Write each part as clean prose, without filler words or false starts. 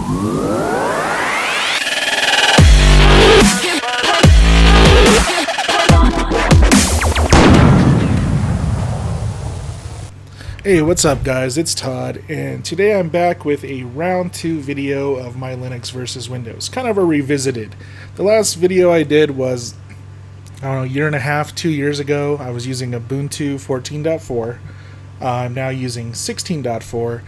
Hey, what's up guys, it's Todd, and today I'm back with a round 2 video of my Linux versus Windows, kind of a revisited. The last video I did was, I don't know, a year and a half, 2 years ago. I was using Ubuntu 14.4, I'm now using 16.4,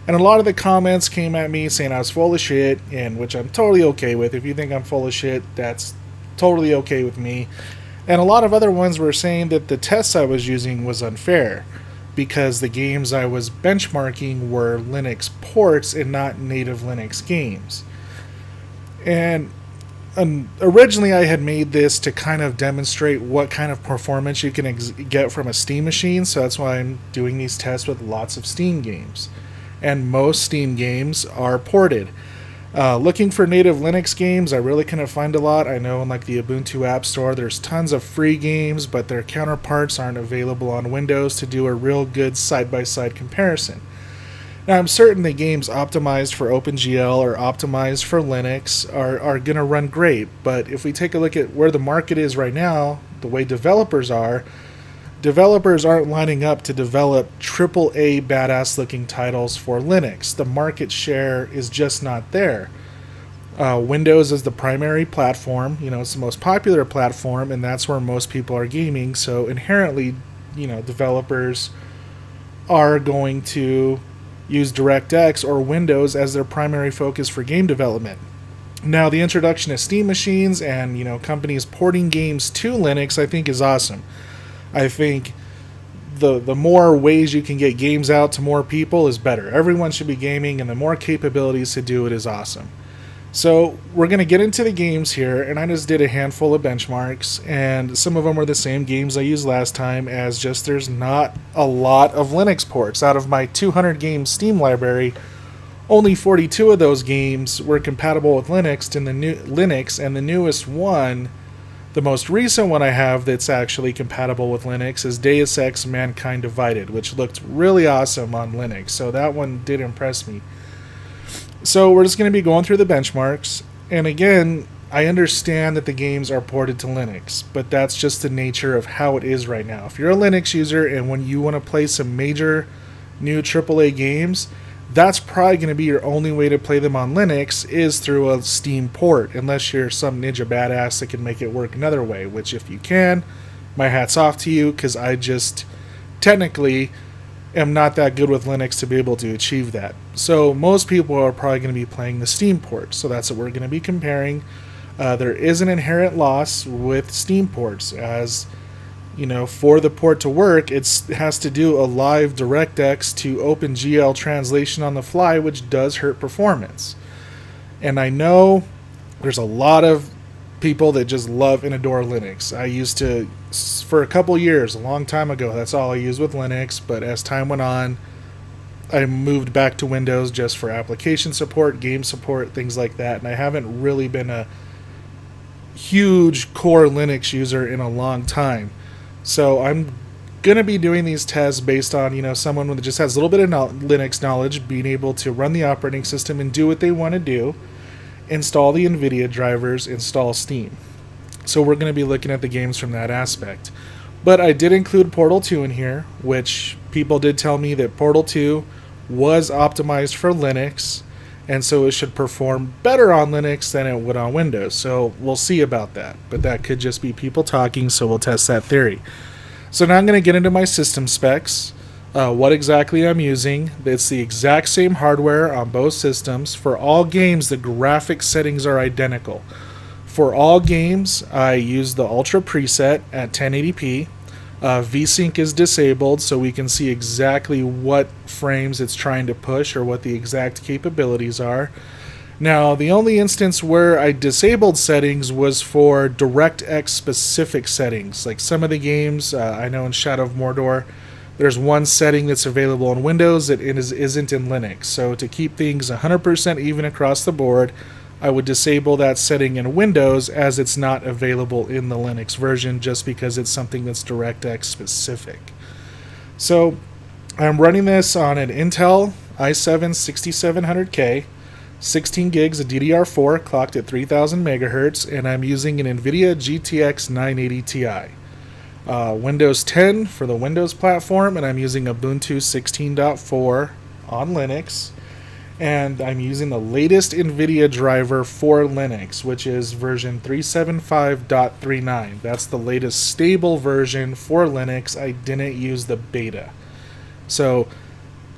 and a lot of the comments came at me saying I was full of shit, and which I'm totally okay with. If you think I'm full of shit, that's totally okay with me. And a lot of other ones were saying that the tests I was using was unfair, because the games I was benchmarking were Linux ports and not native Linux games. And originally I had made this to kind of demonstrate what kind of performance you can get from a Steam machine, so that's why I'm doing these tests with lots of Steam games. And most Steam games are ported. Looking for native Linux games, I really couldn't find a lot. I know in like the Ubuntu App Store there's tons of free games, but their counterparts aren't available on Windows to do a real good side-by-side comparison. Now I'm certain the games optimized for OpenGL or optimized for Linux are going to run great, but if we take a look at where the market is right now, the way developers aren't lining up to develop AAA badass looking titles for Linux. The market share is just not there. Windows is the primary platform, it's the most popular platform, and that's where most people are gaming, so inherently, developers are going to use DirectX or Windows as their primary focus for game development. Now, the introduction of Steam machines and, companies porting games to Linux, I think is awesome. I think the more ways you can get games out to more people is better. Everyone should be gaming, and the more capabilities to do it is awesome. So we're going to get into the games here, and I just did a handful of benchmarks, and some of them are the same games I used last time, as just there's not a lot of Linux ports. Out of my 200 game Steam library, only 42 of those games were compatible with Linux, and the newest one, the most recent one I have that's actually compatible with Linux, is Deus Ex Mankind Divided, which looked really awesome on Linux, so that one did impress me. So we're just going to be going through the benchmarks, and again, I understand that the games are ported to Linux, but that's just the nature of how it is right now. If you're a Linux user and when you want to play some major new AAA games, that's probably going to be your only way to play them on Linux is through a Steam port, unless you're some ninja badass that can make it work another way, which if you can, my hat's off to you, because I just technically am not that good with Linux to be able to achieve that. So most people are probably going to be playing the Steam port, so that's what we're going to be comparing. There is an inherent loss with Steam ports, as for the port to work, it has to do a live DirectX to OpenGL translation on the fly, which does hurt performance. And I know there's a lot of people that just love and adore Linux. I used to, for a couple years, a long time ago, that's all I used with Linux, but as time went on, I moved back to Windows just for application support, game support, things like that, and I haven't really been a huge core Linux user in a long time. So I'm going to be doing these tests based on, someone that just has a little bit of Linux knowledge, being able to run the operating system and do what they want to do, install the NVIDIA drivers, install Steam. So we're going to be looking at the games from that aspect. But I did include Portal 2 in here, which people did tell me that Portal 2 was optimized for Linux, and so it should perform better on Linux than it would on Windows. So we'll see about that, but that could just be people talking, so we'll test that theory. So now I'm going to get into my system specs, what exactly I'm using. It's the exact same hardware on both systems. For all games, the graphic settings are identical. For all games, I use the Ultra preset at 1080p. VSync is disabled, so we can see exactly what frames it's trying to push or what the exact capabilities are. Now, the only instance where I disabled settings was for DirectX specific settings. Like some of the games, I know in Shadow of Mordor, there's one setting that's available on Windows that isn't in Linux. So to keep things 100% even across the board, I would disable that setting in Windows, as it's not available in the Linux version, just because it's something that's DirectX specific. So I'm running this on an Intel i7 6700K. 16 gigs of DDR4 clocked at 3000 megahertz, and I'm using an NVIDIA GTX 980 Ti. Windows 10 for the Windows platform, and I'm using Ubuntu 16.4 on Linux. And I'm using the latest NVIDIA driver for Linux, which is version 375.39. That's the latest stable version for Linux. I didn't use the beta. So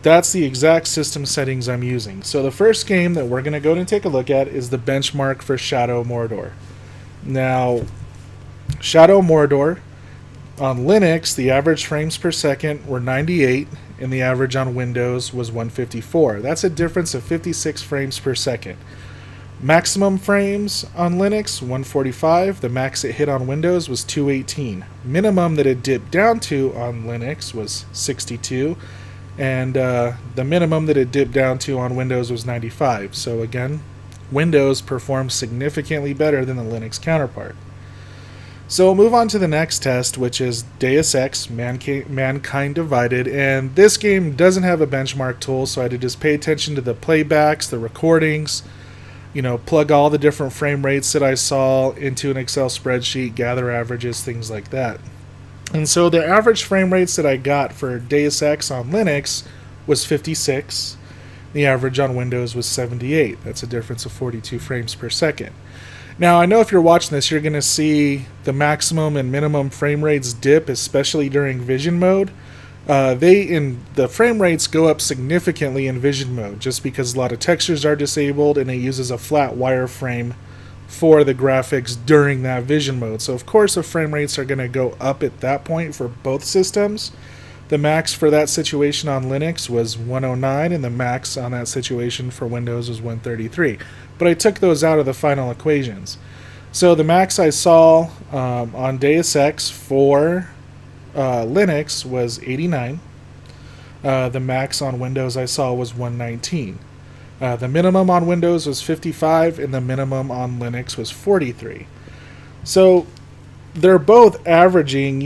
that's the exact system settings I'm using. So the first game that we're going to go and take a look at is the benchmark for Shadow Mordor. Now, Shadow Mordor, on Linux, the average frames per second were 98, and the average on Windows was 154. That's a difference of 56 frames per second. Maximum frames on Linux, 145. The max it hit on Windows was 218. Minimum that it dipped down to on Linux was 62. And the minimum that it dipped down to on Windows was 95. So again, Windows performs significantly better than the Linux counterpart. So we'll move on to the next test, which is Deus Ex, Mankind Divided, and this game doesn't have a benchmark tool, so I had to just pay attention to the playbacks, the recordings, plug all the different frame rates that I saw into an Excel spreadsheet, gather averages, things like that. And so the average frame rates that I got for Deus Ex on Linux was 56. The average on Windows was 78. That's a difference of 42 frames per second. Now, I know if you're watching this, you're going to see the maximum and minimum frame rates dip, especially during vision mode. The frame rates go up significantly in vision mode, just because a lot of textures are disabled and it uses a flat wireframe for the graphics during that vision mode. So, of course, the frame rates are going to go up at that point for both systems. The max for that situation on Linux was 109, and the max on that situation for Windows was 133. But I took those out of the final equations. So the max I saw on Deus Ex for Linux was 89. The max on Windows I saw was 119. The minimum on Windows was 55, and the minimum on Linux was 43. So they're both averaging,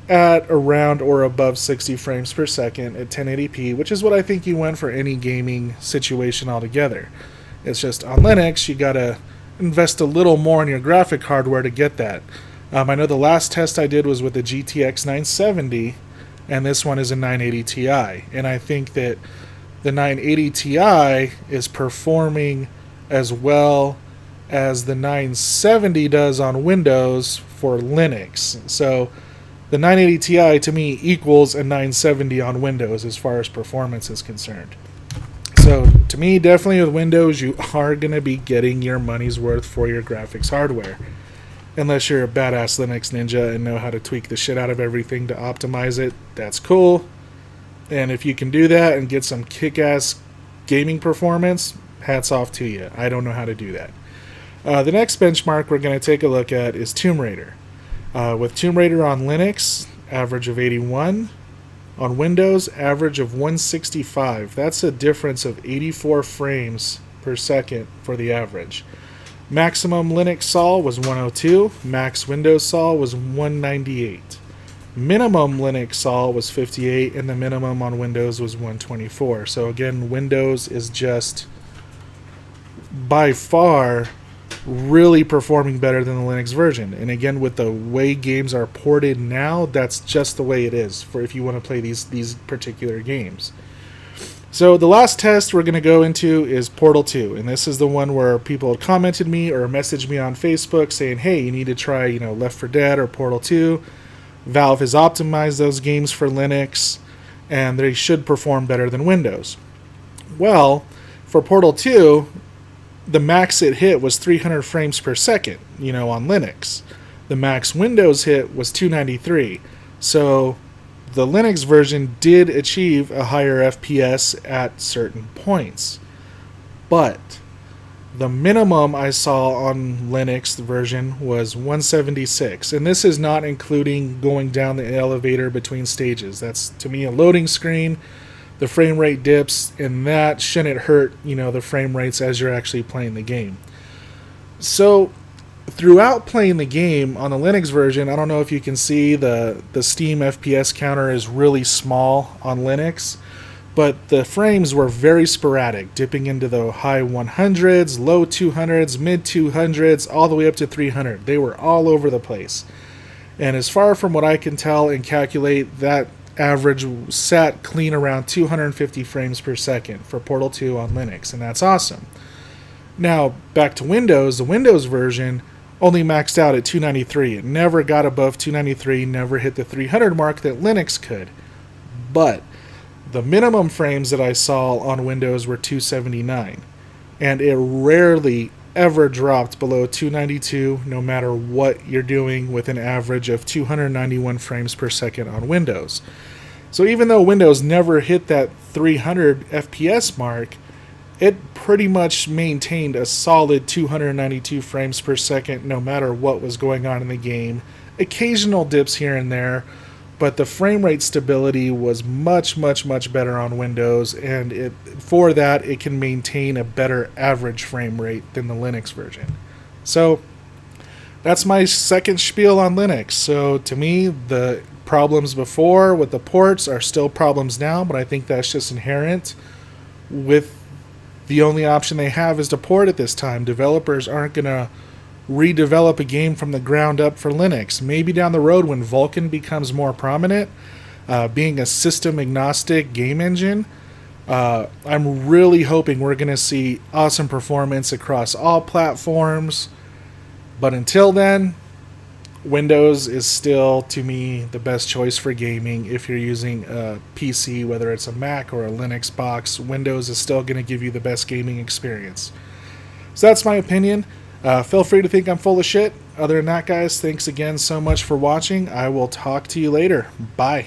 at around or above 60 frames per second at 1080p, which is what I think you want for any gaming situation altogether. It's just on Linux, you gotta invest a little more in your graphic hardware to get that. I know the last test I did was with the GTX 970, and this one is a 980 Ti. And I think that the 980 Ti is performing as well as the 970 does on Windows for Linux. So the 980 Ti to me equals a 970 on Windows as far as performance is concerned. So to me, definitely with Windows, you are going to be getting your money's worth for your graphics hardware. Unless you're a badass Linux ninja and know how to tweak the shit out of everything to optimize it, that's cool. And if you can do that and get some kick-ass gaming performance, hats off to you. I don't know how to do that. The next benchmark we're going to take a look at is Tomb Raider. With Tomb Raider on Linux, average of 81. On Windows, average of 165. That's a difference of 84 frames per second for the average. Maximum Linux saw was 102. Max Windows saw was 198. Minimum Linux saw was 58, and the minimum on Windows was 124. So again, Windows is just by far really performing better than the Linux version. And again, with the way games are ported now, that's just the way it is for if you want to play these particular games. So the last test we're going to go into is Portal 2, and this is the one where people had commented me or messaged me on Facebook saying, hey, you need to try, Left 4 Dead or Portal 2. Valve has optimized those games for Linux, and they should perform better than Windows. Well, for Portal 2, the max it hit was 300 frames per second, on Linux. The max Windows hit was 293. So the Linux version did achieve a higher FPS at certain points. But the minimum I saw on Linux version was 176. And this is not including going down the elevator between stages. That's, to me, a loading screen. The frame rate dips, and that shouldn't hurt, the frame rates as you're actually playing the game. So, throughout playing the game on the Linux version, I don't know if you can see the Steam FPS counter is really small on Linux. but the frames were very sporadic, dipping into the high 100s, low 200s, mid 200s, all the way up to 300. They were all over the place. And as far from what I can tell and calculate, that average sat clean around 250 frames per second for Portal 2 on Linux, and that's awesome. Now, back to Windows, the Windows version only maxed out at 293. It never got above 293, never hit the 300 mark that Linux could. But the minimum frames that I saw on Windows were 279, and it rarely ever dropped below 292 no matter what you're doing, with an average of 291 frames per second on Windows. So even though Windows never hit that 300 FPS mark, it pretty much maintained a solid 292 frames per second no matter what was going on in the game. Occasional dips here and there, but the frame rate stability was much better on Windows, and for that it can maintain a better average frame rate than the Linux version. So that's my second spiel on Linux. So to me, the problems before with the ports are still problems now, but I think that's just inherent with the only option they have is to port at this time. Developers aren't going to redevelop a game from the ground up for Linux. Maybe down the road when Vulkan becomes more prominent, being a system agnostic game engine, I'm really hoping we're going to see awesome performance across all platforms. But until then, Windows is still, to me, the best choice for gaming. If you're using a PC, whether it's a Mac or a Linux box, Windows is still going to give you the best gaming experience. So that's my opinion. Feel free to think I'm full of shit. Other than that, guys, thanks again so much for watching. I will talk to you later. Bye.